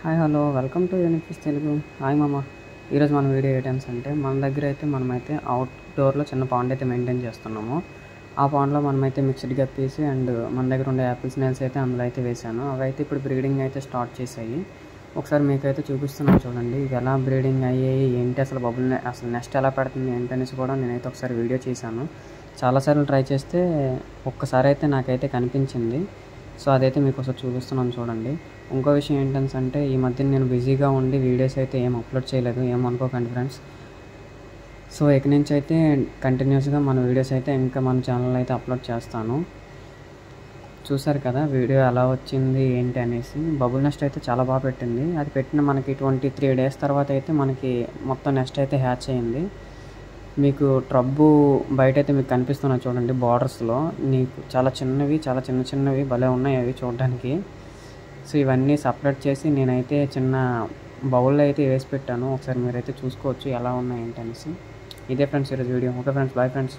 Hi hello welcome to Unifis Telugu. Hi మామ. ఈరోజు మన వీడియో ఐటమ్స్ అంటే మన దగ్గర అయితే మనమైతే అవుట్డోర్లో చిన్న పాండ్ అయితే మెయింటైన్ చేస్తున్నాము. ఆ పాండ్లో మనమైతే మిక్స్డ్ గప్పీస్ అండ్ మన దగ్గర ఉండే యాపిల్ స్నేల్స్ అయితే అందులో అయితే వేసాను. అవి అయితే ఇప్పుడు బ్రీడింగ్ అయితే స్టార్ట్ చేసాయి. ఒకసారి మీకైతే చూపిస్తున్నాను చూడండి, ఇవి ఎలా బ్రీడింగ్ అయ్యాయి, ఏంటి అసలు అసలు నెక్స్ట్ ఎలా పెడుతుంది ఏంటనేసి కూడా నేనైతే ఒకసారి వీడియో చేశాను. చాలాసార్లు ట్రై చేస్తే ఒక్కసారి అయితే నాకైతే కనిపించింది. సో అదైతే మీకు ఒకసారి చూపిస్తున్నాను చూడండి. ఇంకో విషయం ఏంటంటే ఈ మధ్య నేను బిజీగా ఉండి వీడియోస్ అయితే ఏం అప్లోడ్ చేయలేదు, ఏమనుకోకండి ఫ్రెండ్స్. సో ఇక నుంచి అయితే కంటిన్యూస్గా మన వీడియోస్ అయితే ఇంకా మన ఛానల్ అయితే అప్లోడ్ చేస్తాను. చూసారు కదా వీడియో ఎలా వచ్చింది ఏంటి అనేసి. బబుల్ నెస్ట్ అయితే చాలా బాగా పెట్టింది. అది పెట్టిన మనకి 23 days తర్వాత అయితే మనకి మొత్తం నెస్ట్ అయితే హ్యాచ్ అయింది. మీకు ట్రబ్బు బయట అయితే మీకు కనిపిస్తున్నాయి చూడండి, బార్డర్స్లో నీకు చాలా చిన్నవి, చాలా చిన్నవి భలే ఉన్నాయి అవి చూడడానికి. సో ఇవన్నీ సపరేట్ చేసి నేనైతే చిన్న బౌల్లో అయితే వేసి పెట్టాను. ఒకసారి మీరైతే చూసుకోవచ్చు ఎలా ఉన్నాయి ఏంటనేసి. ఇదే ఫ్రెండ్స్ ఈరోజు వీడియో. Okay friends, bye friends.